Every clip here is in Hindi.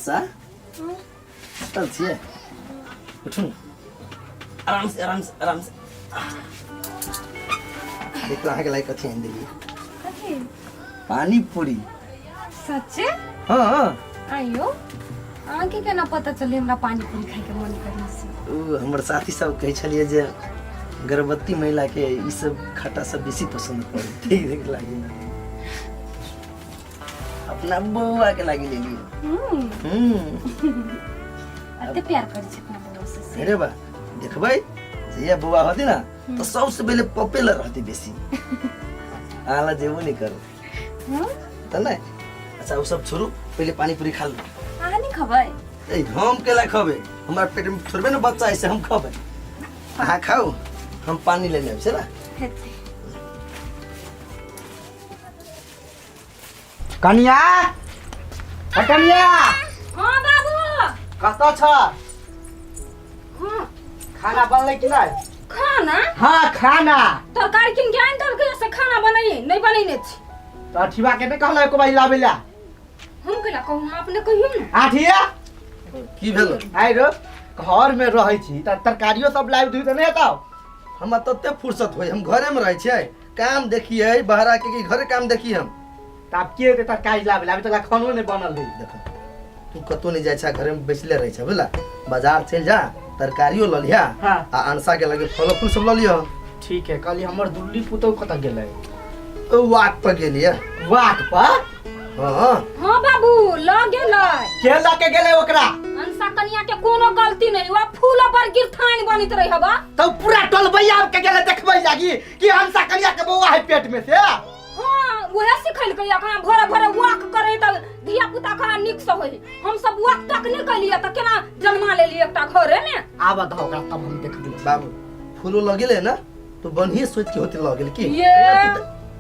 अंसा चल छिए उठू आराम से देख रहा है कि लाइक कथी आन दिली कथी पानी पूरी सच्चे हां आइयो आके के ना पता चली हमरा पानी पूरी खाए के मन करी से ओ हमर साथी सब कहे छलिए जे गर्भवती महिला के ई सब खट्टा सब बेसी पसंद पड़े ठीक देख लागी अपना बउआ के लागी ले लिए अते प्यार करे छै अपना बउआ से अरे बा देखबै जे बउआ होती ना तो सबसे पहले पपेला रहती बेसी आला जेबो नहीं करो हां त ना अच्छा वो सब छोड़ू पहले पानी पूरी खा लो आहा नहीं खबै ए हम केला खबे हमरा पेट में थोड़बे ना बच्चा ऐसे हम खबे आहा खाओ हम पानी लेने आबे छै ना कन्या कन्या हां बाबू कत छ हां खाना बनले कि नहीं खाना हां खाना तरकारी किन ज्ञान दल के से खाना बनाइए नहीं बनैने छी तो अठीवा के नहीं कहला एको बारी लाबेला हम केला कहूं अपने कहियो ना आठिया की भेल आइ रो घर में रहै छी त तरकारियो सब लाइव दी त नहीं बताओ हम तते फुर्सत होय हम घरे में रहै छियै काम देखिए बहरा के घरे काम देखी हम त आप के ते तरकारी लाबेला अभी तक खानो नहीं बनल है देख तू कतो नहीं जाय छ घरे में बैसले रहै छ बुझला बाजार चल जा तरकारियो ल लिया आ अनसा के लगे फल फूल सब ल लिया ठीक है कल हमर दुल्ली पुतौ कत गेलै वाक पर गेलिए वाक पर हां हां बाबू ल गेलै के ल के गेलै ओकरा अंसा कनिया के कोनो गलती नहीं वा फूल पर गिरथान बनित रही हबा तो पूरा टोलबैया के गेलै देखबै लागी कि अंसा कनिया के बौआ है पेट में से हां ओहे सिखैल के अखना भोरे भोरे वाक करे त धिया पुता खा निक से होई हम सब वाक तक नहीं कलिए त केना जन्मा लेली एकटा घरे में आब ध ओकरा तब हम देखबै बाबू फूलो लगेले ना तो बढ़िया सोच के होते लगेल की ये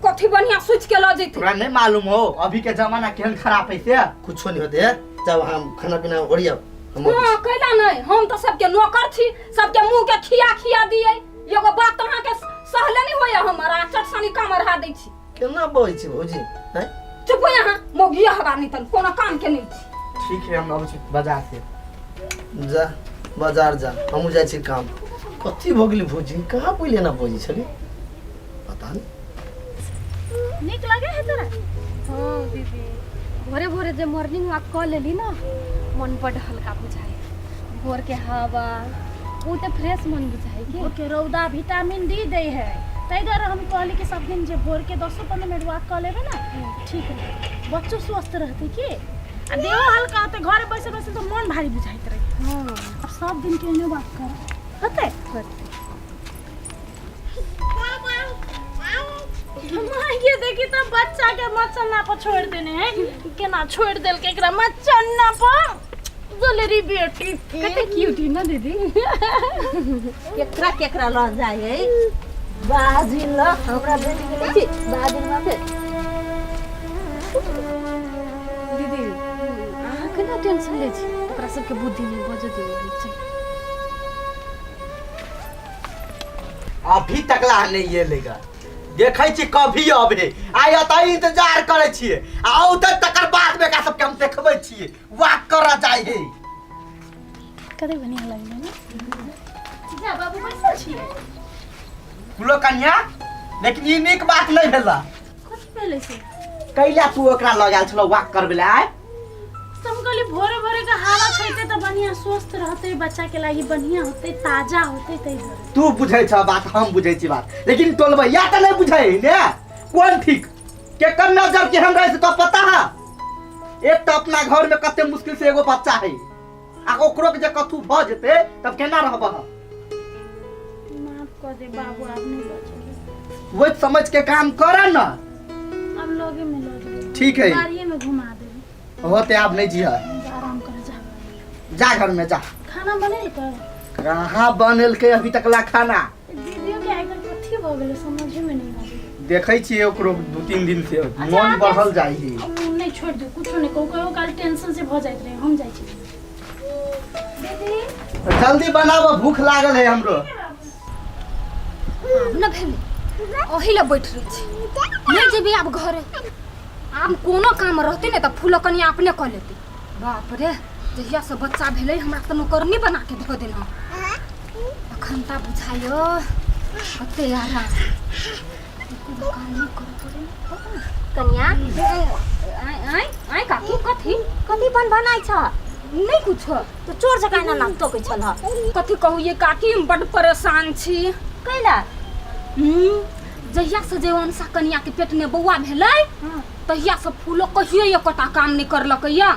कथी बढ़िया सोच के ल जैते तोरा नहीं मालूम हो अभी के जमाना केहन खराब है से कुछो नहीं होते है जब हम खाना पीना ओरिया हम हां कैला नहीं हम तो सबके नौकर छी सबके मुंह के खिया दिए एगो बात अहाँ के सहले नहीं होया हमरा चटसनी काम रहा दै छी केना बोलै छी भौजी हैं चुप यहाँ मोगिया हगा नहीं तन कोनो काम के नहीं छी ठीक है हम आबै छी बाजार से जा बाजार जा हम जाय छी काम कथी भ गेली भौजी कहाँ पहिले ना भौजी छली पता नहीं निक लगे है तोरा हां दीदी भोरे भोरे जे मॉर्निंग वॉक कर लेली ना मन बड़ हल्का बुझाए भोर के हवा वो तो फ्रेश मन बुझाए के ओके रौदा विटामिन डी दे है तै द्वारा हम कहली कि सब दिन जे भोर के 10-15 मिनट वॉक कर लेबे ना ठीक है बच्चों स्वस्थ रहते की आ देह हल्का होते घर बैसे बैसे तो मन भारी बुझाइत रहे हां अब सब दिन केहनो वॉक कर होते ये देखी तो बच्चा के मचन्ना पर छोड़ देने हैं केना छोड़ देल के एकरा मचन्ना पर जलेरी बेटी कते क्यूट है ना दीदी केकरा केकरा ल जाए बाजी ल हमरा बेटी के छी बाजी माथे दीदी अहाँ केना टेंशन ले छी ओकरा सबके बुद्धि में बजे देबै छै अभी तक ला नहीं ये लेगा देखै छी कभी अबे आइ त इंतजार करे छिए आउ त तकर बाद में का सब के हम देखबै छिए वाक करा जाय है कते बढ़िया लागले ना जा बाबू बैसल छिए कुलो कन्या लेकिन ई नीक बात नहीं भेला कुछ पहले से कैला तू ओकरा लगाल छलो वाक करबे ला तुम कहली भोरे भोरे का हवा खाइते तो बढ़िया स्वस्थ रहते बच्चा के लागी बढ़िया होते ताजा होते तै धरे तू बुझै छ बात हम बुझै छी बात लेकिन टोलबैया त नहीं बुझै ने कोन ठीक के कर नजर के हम रहे तो पता है एक तो अपना घर में कते मुश्किल से एगो बच्चा है आ ओकरो के जे कथु भ जेते तब केना रहबह माफ कर दे बाबू आप नहीं बचोगे वो समझ के काम कर ना अब लोगे में लोगे ठीक है गाड़िए में घुमा दे होते आप नहीं जिया आराम कर जा जा घर में जा खाना बने तो कहाँ बनल के अभी तक ला खाना दीदियों के आइकर कथी भ गेले समझे में नहीं आवे देखै छी ओकरो 2-3 दिन से मन बढ़ल जाई है नहीं छोड़ दे कुछ नहीं को काल टेंशन से भ जाइत रहे हम जाई छी दीदी जल्दी बनाबो भूख लागल है हमरो न भेले ओही ले बैठ रही छी नहीं जेबी अब घरे आब कोनो काम रहते ने त फूल कनिया अपने क लेते बाप रे जहिया से बच्चा भेलै हमरा त नौकरनी बना के धो देना अखन ता बुझाइयो कते आरा कन्या आई आई काकी कथी कथी बनाइ छ नहीं कुछ तो चोर जकाँ एना नाक टोकै छल कथी कहू ये काकी हम बड़ परेशान छी कैला जहिया से जे अंसा कन्या के पेट में बौआ भेलै तहिया से फूलो कहियो एकटा काम नहीं करलक या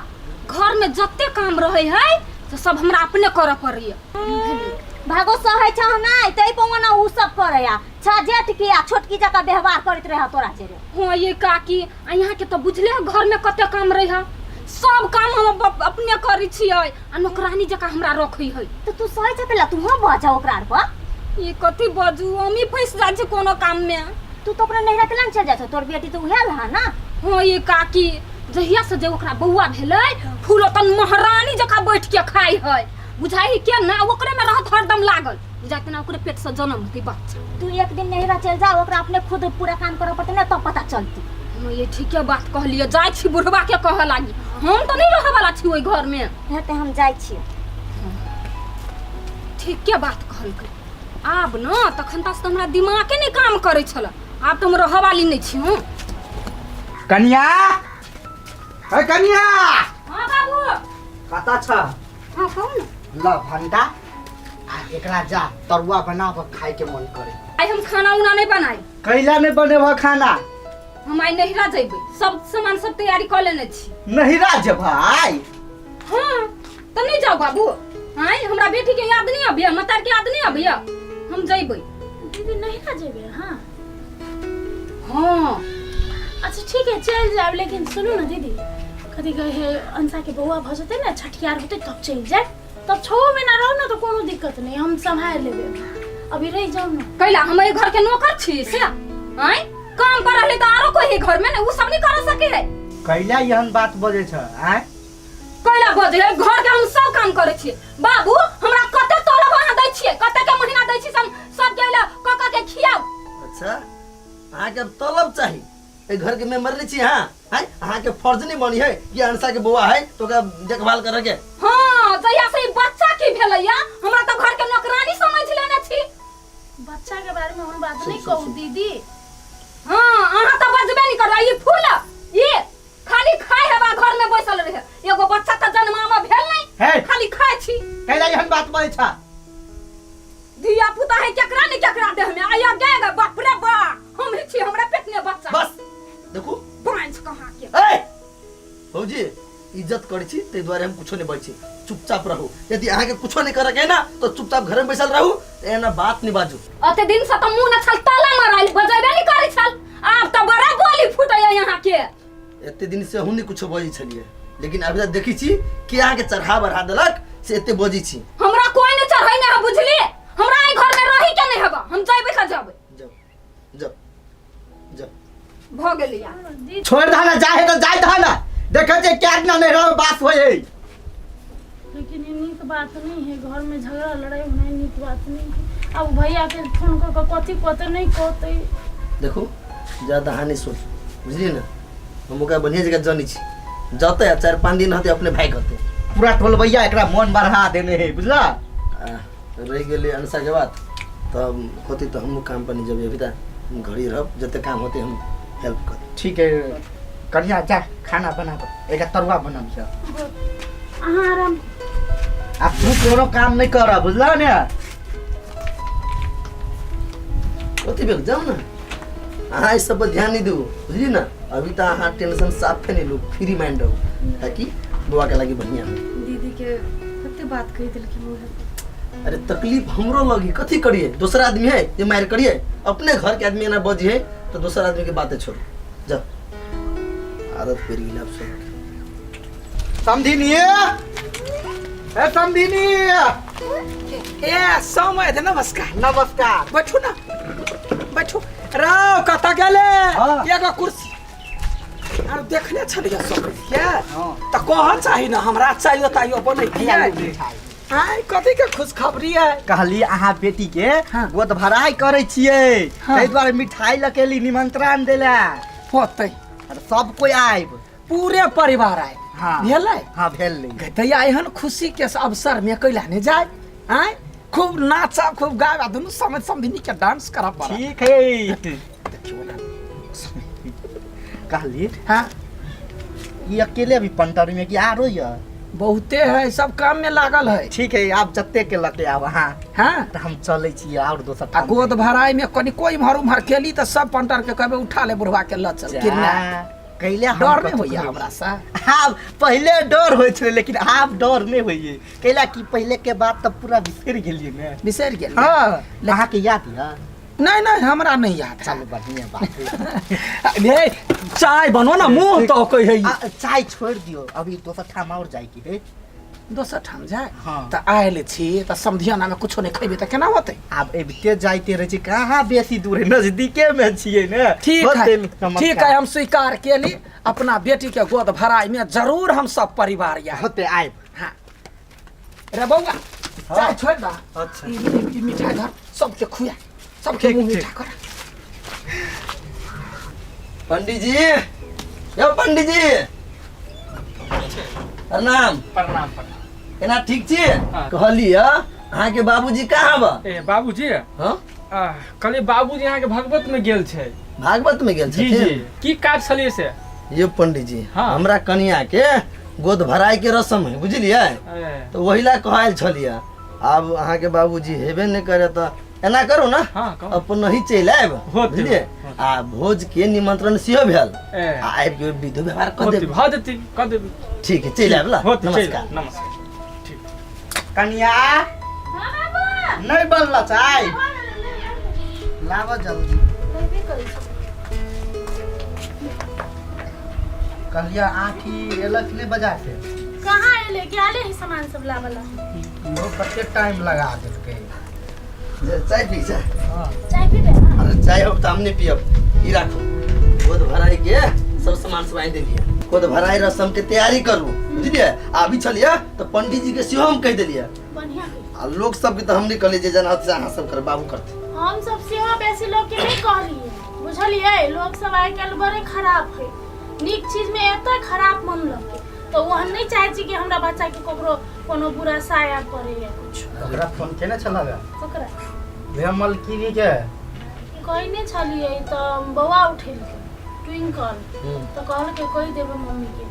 घर में जत्ते काम रहे है से सब हमरा अपने करऽ पड़ैया भागो सहै छ नै तै पवना उ सब करैया छ जेठ की आ छोटकी जका व्यवहार करैत रह तोरा चेरे हां ये काकी यहाँ के तो बुझले घर में कते काम रहे है सब काम हम अपने करै छियै आ नौकरानी जका हमरा रखै है तो तू सहै छ तला तू हो बजा ओकरा पर ये कथी बजू हम ही फंस जाय छै कोनो काम में तू तो अपना नैहरा तला चल जा छ तोर बेटी तो उहेल हा ना हां ये काकी जहिया से जे ओकरा बौआ भेलै फूलो तन महारानी जका बैठ के खाई है बुझाई के ना ओकरे में रहत हरदम लागल बुझाते ना ओकरे पेट से जन्म होती बच्चा तू एक दिन नैहरा चल जा ओकरा अपने खुद पूरा काम करऽ पड़ते ना तब पता चलती हम ये ठीके बात कहलिए जाय छी बुढ़वा के कह लागी हम तो नहीं रहे वाला छी ओई घर में हेते हम जाय छी ठीके बात कहलकै आब न तखन तक हमरा दिमाग के नहीं काम करे छल आब तो हम रहे वाली नहीं छी हम कन्या है कन्या हां बाबू कता छ हां कौन ल भंटा आ एकरा जा तरुआ बना के खाए के मन करे आई हम खाना उना नहीं बनाई कैला नहीं बने भ खाना हम आई नहिरा जइबै सब सामान सब तैयारी कर लेने छी नहिरा जे भाई हां त नहीं जाओ बाबू आई हमरा बेटी के याद नहीं आबिया मतार के याद नहीं आबिया हम जइबै दीदी नैहरा जेबे हां हां अच्छा ठीक है चल जाब लेकिन सुनो ना दीदी कथी कहे अंसा के बौआ भ जते ना छठियार होते तब चल जाए तब 6 महीना रहो ना तो कोनो दिक्कत नहीं हम संभाल लेबे अभी रह जाओ ना कैला हम ए घर के नौकर छी से आई काम पर रहले त आरो कोई घर में उ सब नहीं कर सके है कैला यहन बात बोले छ आ कैला बजे घर के हम सब काम करे छी बाबू हमरा कते तोला बना दै छी कते के महीना दै छी सब गेला कका के खियाओ अच्छा आ के तलब चाहिए ए घर के मेंबर नहीं छी हां है अहाँ के फर्ज नहीं बनी है कि अंसा के बौआ है तो का देखभाल करे के हां जया से बच्चा की भेलैया हमरा तो घर के नौकरानी समझ लेने छी बच्चा के बारे में हम बात नहीं कहू दीदी हां अहाँ तो बजबे नहीं कर ई फूल ये खाली खाए है घर में बैसल रहे एगो बच्चा त जन्मामा भेल नहीं खाली खाए छी कैला यहन बात बोले छ धिया पुता है केकरा नहीं केकरा देह में आया गएगा बाप रे बा हम ही छी हमरा पेट में बच्चा बस देखो बांझ कहां के ए भौजी इज्जत करै छी ते द्वारे हम कुछो नहीं बची चुपचाप रहू यदि अहाँ के कुछो नहीं करे के ना तो चुपचाप घर में बैसल रहू एना बात नहीं बाजू अते दिन से त मुंह न छल ताला माराइल बजेबे नहीं करे छल अब त बड़ा गोली फुटैया यहाँ के एते दिन से हुनी कुछो बजी छलिए लेकिन अभी तक देखी छी कि अहाँ के चढ़ा बढ़ा देलक से एते बजी छी हमरा कोई नहीं चढ़ाई नहीं बुझली हमरा ए घर में रही के नहीं हबा हम जाइबे त जाबे जाओ जाओ जाओ भ गेली यार छोड़ दहना जाए तो जाए दहना देखै जे क्या ना नहीं रहो बात होय है लेकिन ये नीक बात नहीं है घर में झगड़ा लड़ाई होना नीक बात नहीं है अब भैया के फोन कर कथी पता नहीं कहते देखो ज्यादा हानि सोच बुझली ना हम ओकरा बढ़िया जगह जानी छी जते 4-5 दिन हते अपने भाई करते पूरा टोल भैया एकरा मन बढ़ा देने है बुझला रह गेले अंसा के बात तब होती तो हम काम पर नहीं जब अभी तक घड़ी रह जते काम होते हम हेल्प कर ठीक है कन्या जा खाना बना दो एक तरुआ बनम छ अहाँ आराम आप तू कोनो काम नहीं कर बुझला ने ओती बेक जाओ ना अहाँ इस सब पर ध्यान नहीं दो बुझली ना अभी तो अहाँ टेंशन साफ नहीं लो फ्री माइंड रहो ताकि बुआ के लगी बढ़िया दीदी के कते बात कहि दिल कि मुंह अरे तकलीफ हमरो लगी कथी करिए दूसरा आदमी है ये मार करिए अपने घर के आदमी ना बजी है तो दूसरा आदमी की बातें छोड़ जा आदत पेर गेल अब सब समझिनी है समझिनी ए समय थे नमस्कार नमस्कार बैठो ना बैठो राव कता गेले हाँ। एगो कुर्सी और देखने छलिए सब के त कह चाहि ना हमरा चाहिए ताइयो बनै दिए आइ कथी के खुशखबरी है कहली अहाँ बेटी के गोद भराई करे छिए तै द्वारे मिठाई लकेली निमंत्रण देला होतै और सब कोई आइब पूरे परिवार आए हाँ भेलै हाँ भेल तैया एहन खुशी के अवसर में कैला नहीं जाए आय खूब नाचा खूब गावा दुनू समय समधिनी के डांस करा पड़ा ठीक है देखियो ना कहली हाँ ये अकेले भी पंटर में कि आरो या बहुते है सब काम में लागल है ठीक है आप जत्ते के लके आब हाँ हाँ तो हम चले छी और दोसर आ गोद भराई में कनी कोई भर उम्हर खेली तो सब पंटर के कहबे उठा ले बुढ़वा के ल चल किरना कैले डर नहीं होइया हमरा सा हाँ पहले डर होय छले लेकिन आब डर नहीं होइए कैला कि पहले के बात तब पूरा बिसर गेलिए ने बिसर गेल हाँ अहाँ के याद है नहीं हमरा नहीं याद है चलो बढ़िया बात है चाय बनो ना मुंह तो कह है चाय छोड़ दियो अभी दोसर ठाम और जाए की है दोसर ठाम जाए हाँ त आयल छी त समधियाना में कुछो नहीं खइबे त केना होतै अब एबते जाइते रहे छी कहाँ बेसी दूर है नजदीके में छिए ने ठीक है हम स्वीकार केली अपना बेटी के गोद भराई में जरूर हम सब परिवार या होते आए हां रे बौआ चाय छोड़ दा अच्छा ई मिठाई धर सबके खुया सबके मुंह मीठा कर पंडित जी यो पंडित जी प्रणाम प्रणाम केना ठीक छी कहली अहाँ के बाबूजी कहाँ बा ए बाबूजी हां कल बाबूजी यहाँ के भागवत में गेल छै भागवत में गेल जी जी की काज छलिए से ये पंडित जी हाँ। हमरा कन्या के गोद भराई के रस्म है बुझलिए तो वहीला कहल छलिए अब अहाँ के बाबूजी हेबे नहीं करे तो एना करू ना हाँ, अपन ही चल आब बुझलिए आ भोज के निमंत्रण सेहो भेल आबि के विधि व्यवहार कर देब भ जति क देब ठीक है चल आब ला नमस्कार नमस्कार ठीक कन्या नहीं बनला चाय लावा जल्दी कहिया आँखी एलक ने बाजार से कहाँ एले के आले ही सामान सब लावला वो कते टाइम लगा देलके चाय पी चाय चाय पीबे अरे चाय अब तो हमने पियब ई राखो गोद भराई के सब सामान सब आइ देलिए गोद भराई रस्म के तैयारी करू बुझलिए अभी चलिए तो पंडित जी के सेहो हम कह देलिए बढ़िया आ लोग सब के तो हम नहीं कहले जे जना से अहाँ सब कर बाबू करते हम सब सेवा बेसी लोग के नहीं कहलिए बुझलिए लोग सब आइ काल बड़े खराब है नीक चीज में एते खराब मन लगे तो वो हम नहीं चाहे छी कि हमरा बच्चा के कोकरो कोनो बुरा साया करे या कुछ ओकरा फोन केने छलागा ओकरा वे मलकीनी के कोई नहीं छलिए तो बौआ उठेल के ट्विंकल तो कहल के कोई देबे मम्मी के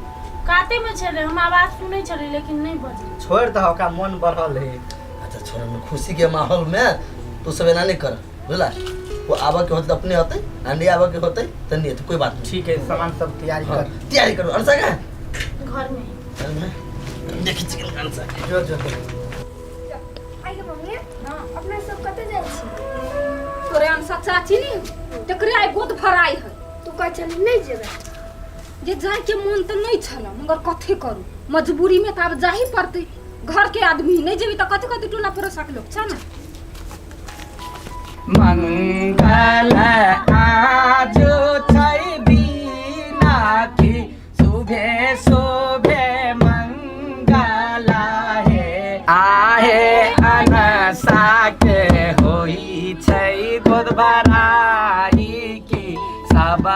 काते में छले हम आवाज सुनै छली लेकिन नहीं बजे छोड़ दो का मन बढ़ल है अच्छा छोड़ में खुशी के माहौल में तू सब एना नहीं कर बुझला वो आवा के होते अपने होते अंडी आवा के होते तो नहीं तो कोई बात नहीं ठीक है सामान सब तैयारी करो अर्सा का घर में देखी चिकन अर्सा जो आइगे मम्मी हां अपना सब कते जाय छी तोरे अनसा चाची नी तकरे आइ गोद भराई है तू कह चली नहीं जेबे जे जाय के मन त नहीं छला मगर कथे करू मजबूरी में त अब जाही पड़ते घर के आदमी नहीं जेबी त कथे कथे टोला पर सकलो छ ना मंगल आज छै बिना की सुबह सुबह मंगल है आहे अनसा के होई छै गोद भराई की सब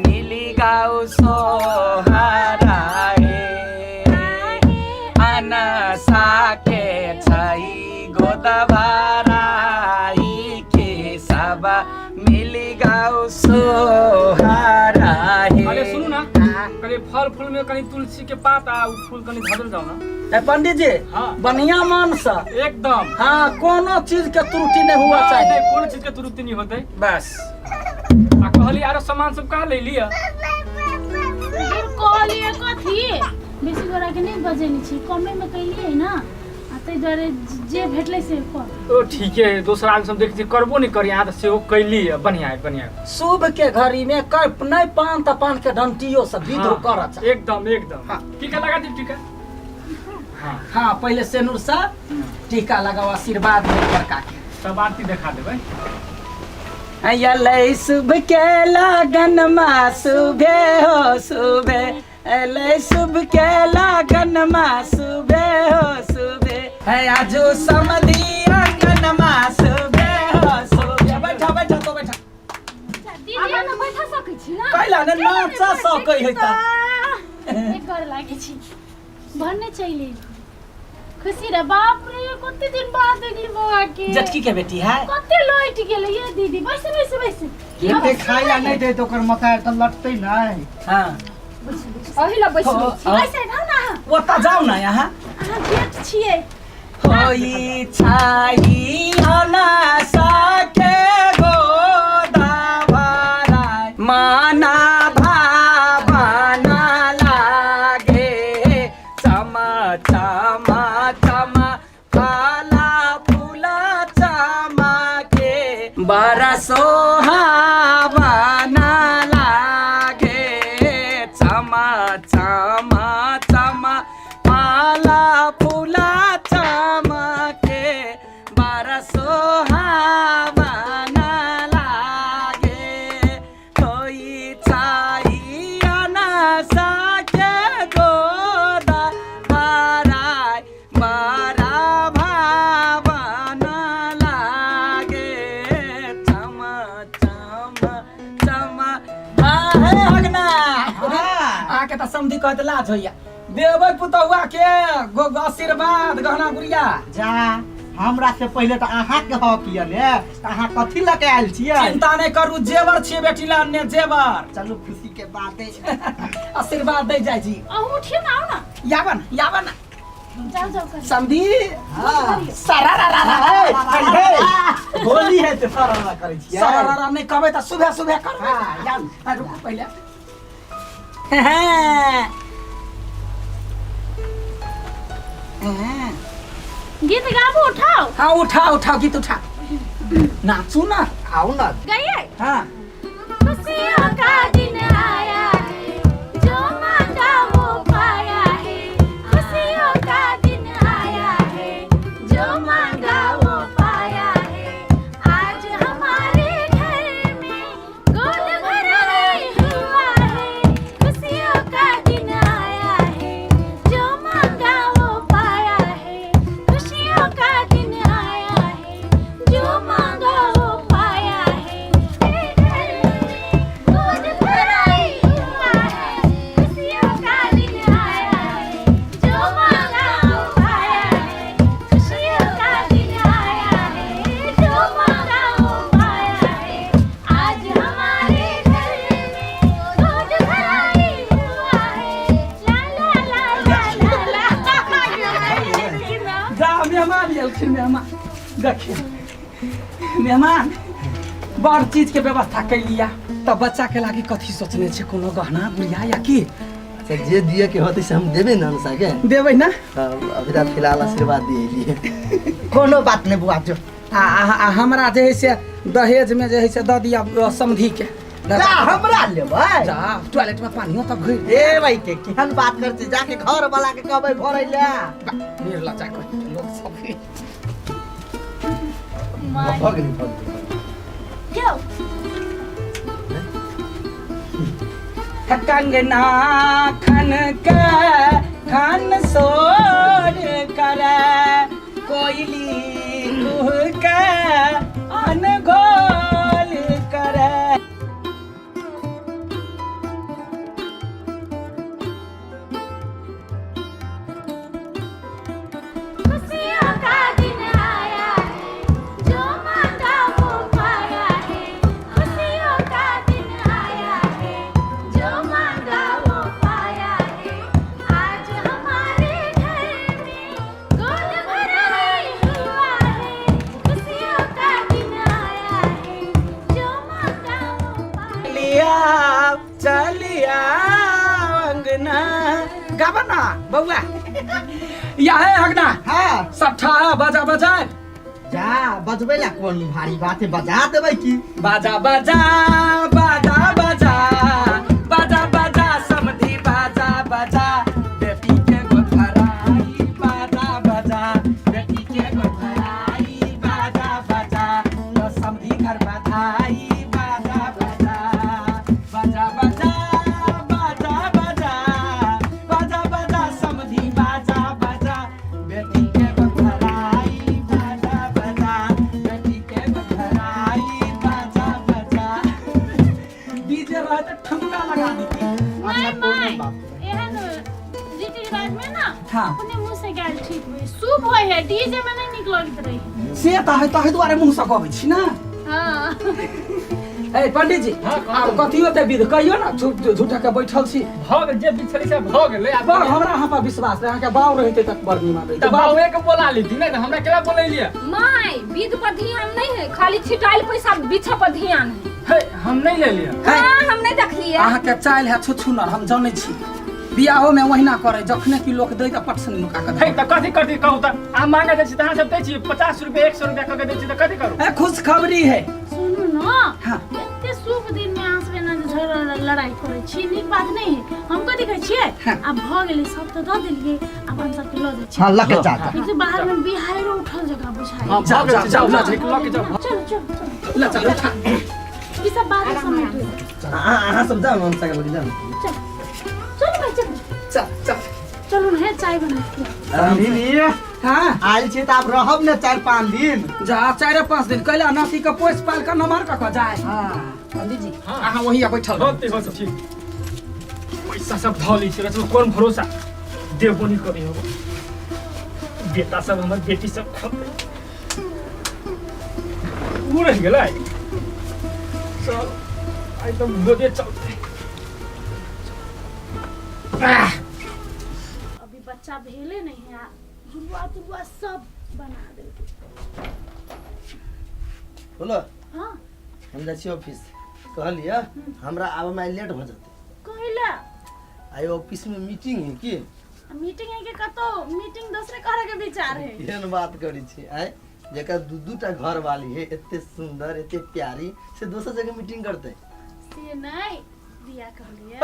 मिली गाउ सोहरा है अनसा के छै गोद भराई सब मिली गाओ सोहारा है अरे सुनू ना कनी फल फूल में कनी तुलसी के पात आ फूल कनी धरल जाओ ना पंडित जी हाँ। बढ़िया मन सा एकदम हाँ कोनो चीज के त्रुटि नहीं हुआ चाहिए कोनो चीज के त्रुटि नहीं होते बस आ कहली आरो सामान सब कहाँ ले लिया कहलिए कथी बेसी गोरा के नहीं बजेनी छी कमे में कहलिए ना तै दुआरे जे भेटले से कर ओ ठीक है दूसरा आदमी सब देखी करबो नहीं करी यहाँ तो सेहो कैली है बढ़िया है बढ़िया शुभ के घड़ी में कर नहीं पान त पान के डंटियो सब विधो कर चाहिए एकदम एकदम हाँ। टीका लगा दी टीका हाँ हाँ पहले सेनुर सा टीका लगाओ आशीर्वाद दे बड़का के सब आरती दिखा देबै अयलै शुभ के लगन मा सुबह हो सुबह अयलै शुभ के लगन मा सुबह हो सुबह है आजो समधी अंगन मा सुबह हो सुबह बैठा बैठा तो बैठा आगा न बैठा सकै छी ना कैला ने नाच सकै है त एक कर लागे छी भरने चाहिए खुशी रे बाप रे कते दिन बाद देखली बौआ के जटकी के बेटी है कते लइट गेले ये दीदी बैसे बैसे बैसे एते खाइला नहीं दे तो ओकर माथा त लटतै नहीं। हां अहिला बैस बैसे ना ना वो ता जाओ ना यहाँ अहाँ गेट छिए होई छाई ना सके गोदा भराय माना भावना लागे चमा चमा चमा फला फूला चमके बरसो हवाना लागे चमा चमा चमा फला फूला चमके बरसो हवाना लागे कोई छाई ना सके गोदा भराय बरा भावना लागे चमा चमा चमा हे हगना आके त समधी कहत लाज होइया देबै पुतौआ के गो आशीर्वाद गहना गुड़िया जा हमरा से पहले तो अहाँ के हक किया ने अहाँ कथि लके आयल छियै। चिंता नहीं करू जेवर छिए बेटी ला ने जेवर चलो खुशी के बात है। आशीर्वाद दे जाय जी अहूँ उठिए ना आओ ना यावन जाओ जाओ कर समधी हां सरारा होली है तो सारा करे छियै। सरारा नहीं कहबै त सुबह सुबह करबै हां यार रुक पहले गीत गाबो उठाओ हाँ उठाओ गीत उठा नाचू ना आओ ना। गाइए हाँ खुशियों का दिन आया है जो मांगा वो पाया है खुशियों का दिन आया है जो मांगा वो पाया है आज हमारे घर में गोल भराई हुआ है खुशियों का दिन आया है जो मांगा वो पाया है खुशियों का दिन आया है जो मांगा वो पाया है गोद भराई हुआ है खुशियों का दिन आया है जो मांगा वो पाया है खुशियों का दिन आया है जो मांगा वो पाया है आज हमारे घर में गोद भराई हुआ है ला जा मेहमान एलखिन मेहमान देखिए मेहमान बड़ चीज के व्यवस्था कैलिया तब बच्चा के लागी कथी सोचने छे कोनो गहना गुड़िया या की से जे दिए के होते से हम देबे ना सके। देबै ना अभी तक फिलहाल आशीर्वाद दिए लिए कोनो बात नहीं बुआ जो आ हमरा जे है से दहेज में जे है से द दिया समधी के जा हमरा लेबै जा टॉयलेट में पानियो तब घुर ए भाई के केहन बात कर छी जाके घर वाला के कहबै भरै ले निर्ला जाके लोग सब भगनी जाओ कंगना खन के खन सोर करे कोयली कुह के अनगोल करे खुशियों का दिन आया है जो मांगा वो पाया है खुशियों का दिन आया है जो मांगा वो पाया है आज हमारे घर में गोल भराई हुआ है खुशियों का दिन आया है जो मांगा वो पाया चलिया अंगना गबना बउआ या है अंगना हां सट्ठा बजा बजा जा बजबै ला कोन भारी बात है बजा देबै की बाजा बाजा बाजा बाजा बाजा बाजा समधी बाजा बाजा बेटी के गोथराई बाजा बाजा बेटी के गोथराई बाजा बाजा तो समधी घर बधाई बाजा बाजा बाजा बाजा बाजा बाजा बाजा बाजा समधी बाजा बाजा बेटी के गोथराई बाजा बाजा बेटी के गोथराई बाजा बाजा हाँ अपने मुंह से गाल ठीक होई शुभ होय है डीजे में नहीं निक लगत रही से तहे दुआरे मुँह से कहै छी ना। हां ए पंडित जी हाँ, आब कथी होते विध कहियो ना झूठा के बैठल छी। भग जे बिछड़ी से भग ले बा हमरा अहाँ पर विश्वास है, अहाँ के बाऊ रहते तक बरनी मारे त बावे के बोला ली थी ना त हमरा केला बोलैलिए। माय विध पर ध्यान नहीं है, खाली छिटाइल पैसा बिछा पर ध्यान है। हे हम नहीं ले लिए। हाँ हम नहीं देखलिए। अहाँ के चाइल है छुछुनर हम जानै छी। बियाहो में वहिना करे जखने कि लोक दै त पटसन नुका के हे त कथि करती कहू त आ मांगे दै छी त अहाँ सब दै छी 50 रुपया 100 रुपया क के दै छी त कथि करू। ए खुशखबरी है। सुनू ना हाँ एते शुभ दिन में आसबे ना झगड़ा लड़ाई करे छी नीक बात नहीं है। हम कथि कहै छियै अब भ गेलै सब त द देलिए अपन सब के ल दै छी। हां लके जा इसे बाहर में बिहार उठल जगह बुझाई। हां जाओ, जाओ जाओ, जाओ जाओ। लके जाओ। चल चल ल चल ई सब बात समेट अहाँ सब जाओ हम सके बोली जाओ। चल चल भाई चल चल चल चलो ना चाय बना के। दीदी हां आइल छी त आप रहब ने 4-5 दिन। जा 4-5 दिन कैला नाती के पोस पाल के नमहर क जाए। हां पंडित जी अहाँ वही बैठल होते हो सब ठीक। पैसा सब धली छी रचो कोन भरोसा देबोनी करी हो। बेटा सब हमर बेटी सब खते उड़ गेलै चल आई तो गोदे चलते। अभी बच्चा भेले नहीं है जुलवा सब बना दे। बोलो हां हम जाइ छी ऑफिस कहलिए हमरा आबे में लेट भ जते। कहिला आई ऑफिस में मीटिंग है की मीटिंग है के कतो मीटिंग दूसरे करे के विचार है। केहन बात करी छी आय जेकर दू टा घर वाली है एते सुंदर एते प्यारी से दोसर जगह मीटिंग करते से नहीं दिया कहलिए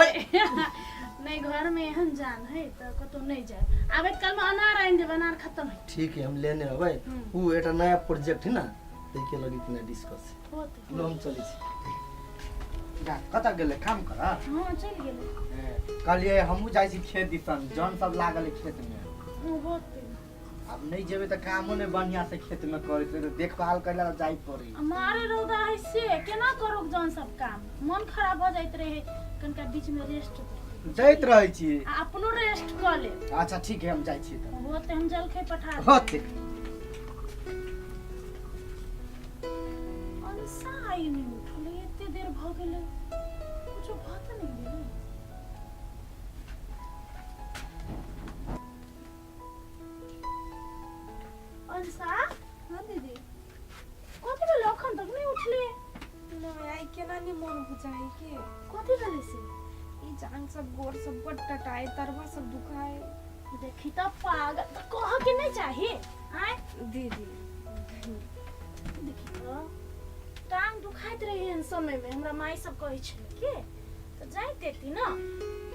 नहीं घर में एहन जान है तो कतो नहीं जाए। आबे कल में अनार आइन दे अनार खत्म है। ठीक है हम लेने अबै उ एटा नया प्रोजेक्ट है ना देखे लगी कि डिस्कस होते लो हम चली छी जा कता गेले काम कर। हां चल गेले कहलिए हमहू जाइ छी खेत दिसन जन सब लागल है खेत में। वो बहुत अब नहीं जेबे त कामो ने बढ़िया से खेत में करे तो देखभाल करला जाई पड़ी। हमारे रौदा है से केना करो जौन सब काम मन खराब हो जाइत रहे कनका बीच में रेस्ट दैत रहै छी। अपनो रेस्ट कर ले। अच्छा ठीक है हम जाइ छी त। होते हम जल खे पठा दे। होते अंसा आई नहीं उठले एते देर भ गेले कुछ बात नहीं गेले। अंसा हाँ दीदी कथि भेल अखन तक नहीं उठले। नहीं आई केना नहीं मन बुझाई के कथि भेले से ई जांग सब गोर सब बड टटाए तरवा सब दुखाए। देखी त पागल त कह के नहीं चाहिए आय दीदी देखी त टांग दुखाइत रही इन समय में हमरा माई सब कहै छै के त जाई देती ना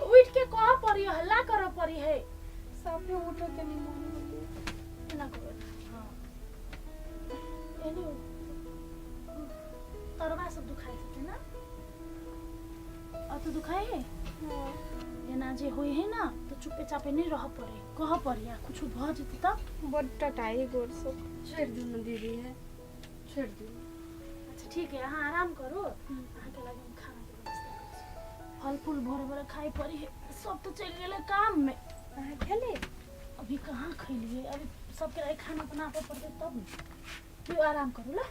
उठ के कह पड़ी हल्ला कर पड़ी है साफे उठते नहीं मन केना करो। हां एनी तरवा सब दुखाई थे ना तो दुखाए है एना जे होई है ना तो चुपे चापे नहीं रह पड़े कह पड़िया कुछ भ जते तब बड टटाए गोर सब छोड़ दू ना दीदी है छोड़ दू। अच्छा ठीक है हाँ आराम करो अहाँ के लगे खाना के व्यवस्था कर छी। फल फूल भोर भोर खाई पड़ी है सब तो चल गेले काम में अहाँ खेले अभी कहाँ खैलिए अभी सबके लिए खाना बनाते पड़ते तब तू आराम करो ला।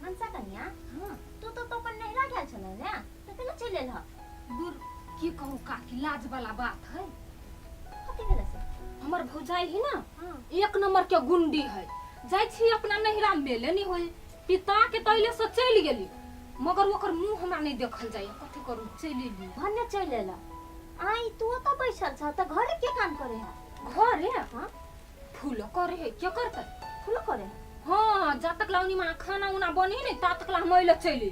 मनसा कन्या तू तो अपन नहरा गेल छले ने तो केना चले ल दूर की कहूँ काकी लाज वाला बात है। कथि भेल से हमर भौजाई है ना एक नंबर के गुंडी है जाई छी अपना नहिरा मेले नहीं होई पिता के तैले से चल गेली मगर ओकर मुंह हमरा नहीं देखल जाय कथि करू चली ली भन्ने चले ल आई तू तो बैठल छ त घरे के काम करे है घरे हां फूल करे है क्या करते फूल करे हाँ जा तक लाउनी में खाना उना बनी नहीं ता तक ला मैले चली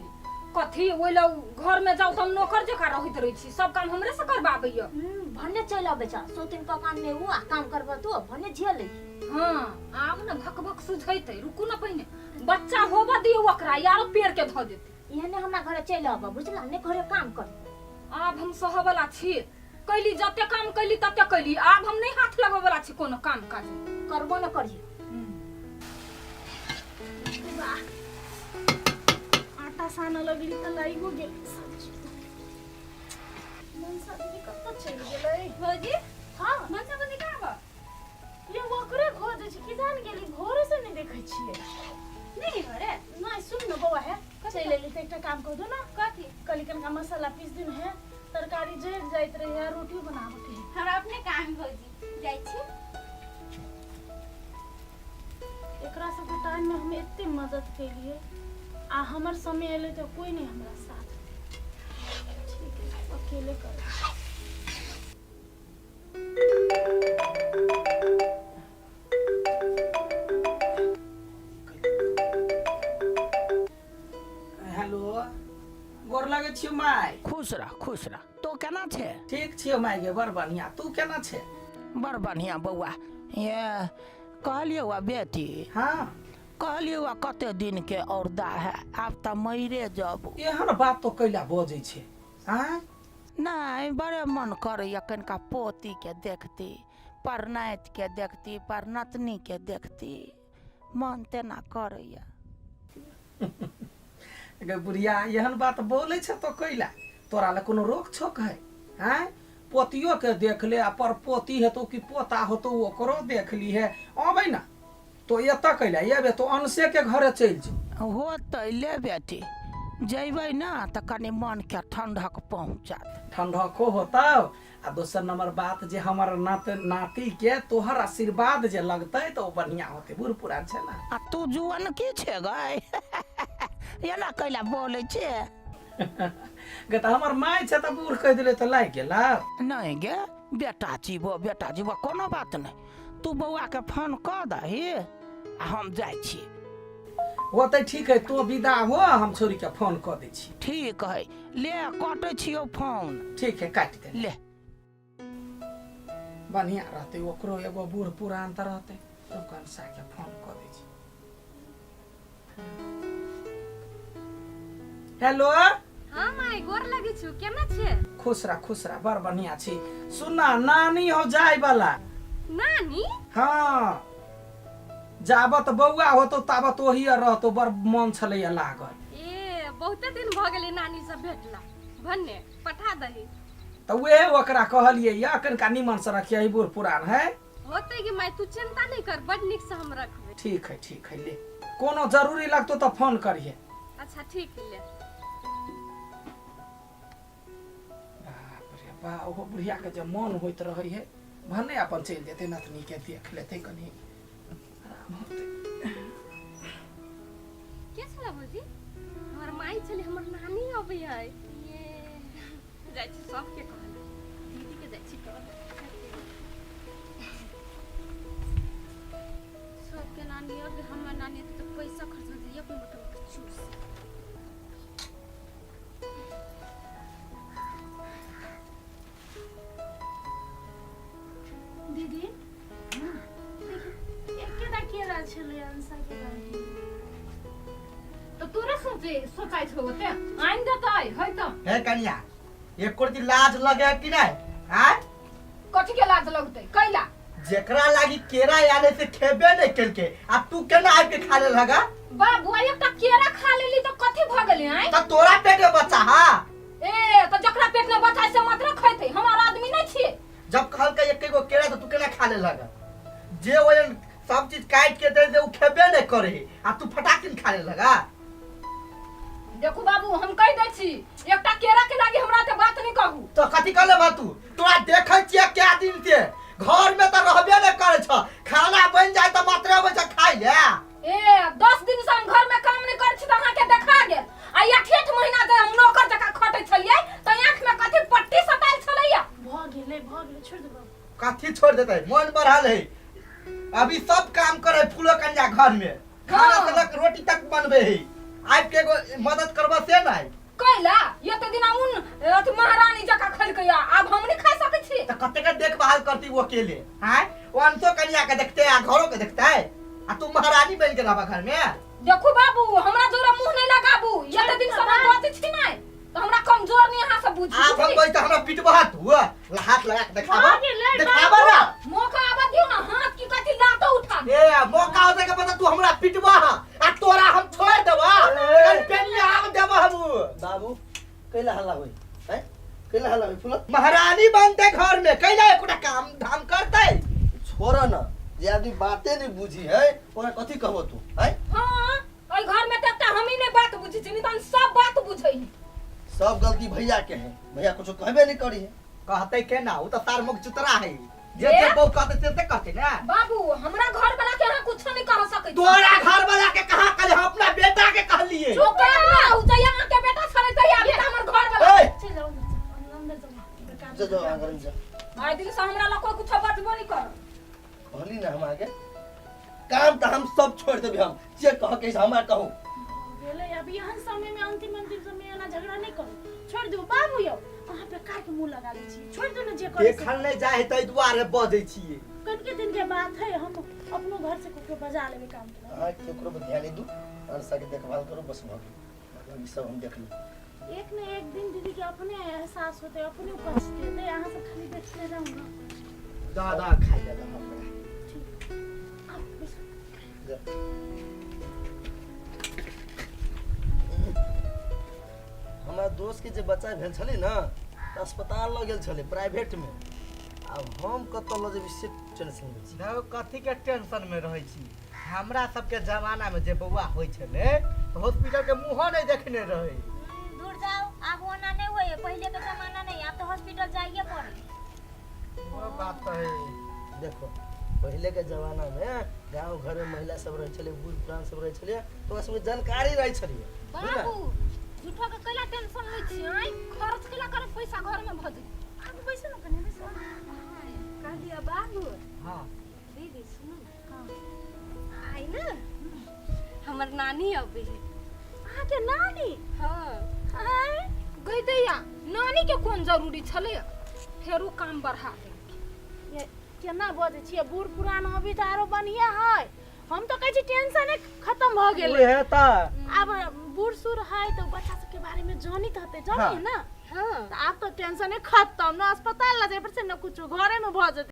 कथी ओइ ला घर में जाऊ त हम नौकर जका रहित रही छी सब काम हमरे से करबाबैया। भन्ने चल बेचा सोतिन का काम में वो काम करबा तू भन्ने झेले। हां आब न भक भक सुझैते रुकू न पहिने बच्चा होबा दियो ओकरा यारो पेड़ के ध देते एहने हमरा घरे चल आबा बुझला ने घरे काम कर। आब हम सहबला छी कैली जते काम कैली तते कैली आब हम नहीं हाथ लगबला छी कोनो काम काज करबो न करिए। आटा आटा साना लगली त लाइगो गेल सब्जी मन सब्जी कत चल गेलै भौजी हां मनसा बंदी कहाँ बा? ये ओकरे खोजे छी कि जान गेली भोरे से नहीं देखै छियै नहीं घरे नहीं सुन न बौआ है चल लेली त एकटा काम कर दो ना कथी? कलिकन का मसाला पीस दिन है तरकारी जड़ जाइत रहे है रोटी बनाबे के है हमरा अपने काम भौजी जाइ छी। एकरा सब के टाइम में हम एते मदद केलिए आ हमर समय एले तो कोई नहीं हमरा साथ ठीक है अकेले कर हेलो गोर लगे छियो माय। खुश रह तो केना छे? ठीक छियो माय गे बड़ बढ़िया। तू केना छे? बड़ बढ़िया बौआ। ये कहलियो वा बेटी, हाँ कहलियो वा कते दिन के औरदा है, आब त मरे जब। एहन बात तो कैला बजै छे? हाँ नहीं बड़े मन करैया कनिका पोती के देखती, परनाइत के देखती, परनतनी के देखती, मन तेना करैया। गे बुढ़िया एहन बात बोले छे तो कैला? तोरा ले कोनो रोक छोक है? हाँ पोतियो के देख ले, पर पोती है तो कि पोता हो तो ओकरो देख ली है। अबै ना तो एत कैला ये तो अनसे के घरे चल जो। हो तैले बेटी जैबै ना त कनी मन के ठंडक पहुंचात। ठंडको होता आ दोसर नंबर बात जे हमर नाती के तोहर आशीर्वाद जे लगतै तो बढ़िया होते। बूढ़ पुरान छे ना। आ तू जुअन की छे गई? एना कैला बोले छे? गे त हमर माय छे त बूढ़ कह दिले तो लाग गेला। नहीं गे बेटा जीवो कोनो बात नहीं। तू बउआ के फोन कर दही आ हम जाय छी। होते ठीक है तो विदा हो, हम छोरी के फोन कर दै छी। ठीक है ले काटे छियो फोन। ठीक है काट दे ले बढ़िया रहते ओकरो एगो बूढ़ पुरान त रहते दुकान सा के फोन कर दै छी। हेलो हाँ माय गोर लगे छु केना छे? खुश रह बड़ बढ़िया छी। सुना नानी हो जाय वाला। नानी? हाँ जाबत बौआ होतो ताबत ओही रहतो। बड़ मन छलैया लागल। ए बहुते दिन भ गेलै नानी से भेटला, भन्ने पठा दही। त वे ओकरा कहलिए या कनका निमन से रखिए, बूढ़ पुरान है। होते कि माय तू चिंता नहीं कर, बड़ निक से हम रखबे। ठीक है ले कोनो जरूरी लगतो तो फोन करिए। अच्छा ठीक ले। बाप रे बा ओहो बुढ़िया के जब मन होइत रहे है भने अपन चल जेते नतनी के देख लेते कनी आराम होते। के छला भौजी? हमर माई छले, हमर नानी अबै है। ये जाइ छी सबके कहल, दीदी के जाइ छी कहल। सबके नानी और हमर नानी तो पैसा खर्च हो जाइए अपन बटन के चूस। दीदी एकेटा केरा छलै अंसा के बाटी तो तोरे सोचाइ छौ ओते आइन देतै है त। हे कन्या एक कोटी लाज लगे कि नहीं? हाँ कथि के लाज लगतै? कैला जेकरा लागी केरा आने से खेबे नहीं केलके आ तू केना आइ के खा ले लगा? बाबू एकटा केरा खा लेली त कथि भ गेलै? आइ त तोरा पेट में बच्चा हा? ए त जकरा पेट में बच्चा से मात्र खैतै, हमर आदमी नहीं छियै। जब कहल के एक गो केरा तो तू केना खा ले लगा? जे वो सब चीज काट के दे उ खेबे नहीं करे आ तू फटाकिन खा ले लगा। देखो बाबू हम कह दै छी एकटा केरा के लागी हमरा ते बात नहीं कहू। तो कथि कहले बा तू? तोरा देखै छियै क्या दिन से घर में तो रहबे नहीं करे छ, खाना बन जाए तो मात्र आबै छ खाइ ले। ए 10 दिन से हम घर में काम नहीं करै छी त अहाँ के देखा गेल। आ 8 महीना से हम नौकर जका खटै छलियै त आंख में कथि पट्टी सटाल छलैया। भ गेलै छोड़ दे बाबू। कथि छोड़ देतै? मन बढ़ल है अभी सब काम करे फूलो कन्या घर में, खाना से लक रोटी तक बनबे है। आइ के एगो मदद करबा से नहीं कैला ये तो दिन उन अथि महारानी जका खलकैया, अब हम नहीं खा सकै छी। तो कते के देखभाल करती वो अकेले? हैं वो अंतो कन्या के देखते आ घरों के देखते है आ तू महारानी बन के रहबा घर में। देखो बाबू हमरा जोरा मुंह नहीं लगाबू, ये तो दिन समय बात छी नहीं तो हमरा कमजोर नहीं यहाँ से बुझी। आप हम कोई तो हमरा पिटबा तू हाथ लगा के दिखावा ना। मौका आवा दियो ना, हाथ की कथि लातो उठा ए मौका होते के पता तू हमरा पिटवा आ तोरा हम छोड़ देबा पेनिया हम देबा हम बाबू कैला हल्ला होई हैं कैला हल्ला होई फुल महारानी बनते घर में कैला एकोटा काम धाम करते छोड़ ना जे आदमी बातें नहीं बुझी है ओरा कथी कहबो तू हैं हां ओई घर में तक हम ही ने बात बुझी छी नहीं सब बात बुझई सब गलती भैया के है भैया कुछ कहबे नहीं करी है कहते के ना उ त तार मुख चुतरा है जे बहू कहते ते कहते ना बाबू हमरा घर वाला के कुछ नहीं कह सकै तोरा घर वाला के कहा कल हम अपना बेटा के कहलिए छोकरा ना हो जया के बेटा छले त अभी हमर घर वाला चल जाओ अंदर जाओ जा जा अंदर जा आई दिन से हमरा ला कोई कुछ बतबो नहीं कर कहली ना हम आगे काम तो हम सब छोड़ देबे हम जे कह के हमरा कहू गेले अभी यहां समय में अंतिम समय ना झगड़ा नहीं करो छोड़ दो बाबू यो वहां पे काट के मुंह लगा लै छी छोड़ दो ना जे करे देखल नहीं जाए तै दुआरे बजै छिए कन के दिन के बात है हम अपनो घर से कुछ बजा लेबे काम के हां केकरो पे ध्यान दू और सके देखभाल करो बस मतलब ई सब हम देख ली एक न एक दिन दीदी के अपने एहसास होते अपने उपस्थित होते यहां से खाली देखते रहूंगा दादा खाई ले हमरा हमार दोस्त के जे बच्चा भेल छली ना अस्पताल ल गेल छले प्राइवेट में अब हम कत ल जेबी से टेंशन में छी देखो कथी के टेंशन में रहै छी हमरा सबके जमाना में जे बौआ होय छले हॉस्पिटल के मुंह नहीं देखने रहे दूर जाओ अब होना नहीं हुए पहले के जमाना नहीं अब तो हॉस्पिटल जाइए पड़े वो बात तो है देखो पहले के जमाना में गांव घर में महिला सब रह छले बूढ़ पुरान सब रह छले तो उसमें जानकारी रह छले बाबू झूठो के कैला टेंशन ले छी आई खर्च केला करे पैसा घर में भज अब पैसा न कने पैसा कह दिया बाबू हां दीदी सुनो हां आई ना हमर नानी अबे आके नानी हां आई गई दैया नानी के कोन जरूरी छले फेरो काम बढ़ा दे ये केना बजे छिए बूढ़ पुरान अभी त आरो बढ़िया है हम तो कहै छी टेंशन खत्म भ गेल है त अब बूढ़ सुर है तो बच्चा सब के बारे में जानित हते जानिए ना हां अब तो टेंशन खत्म ना अस्पताल ला जाए पर से न कुछ घरे में भ जते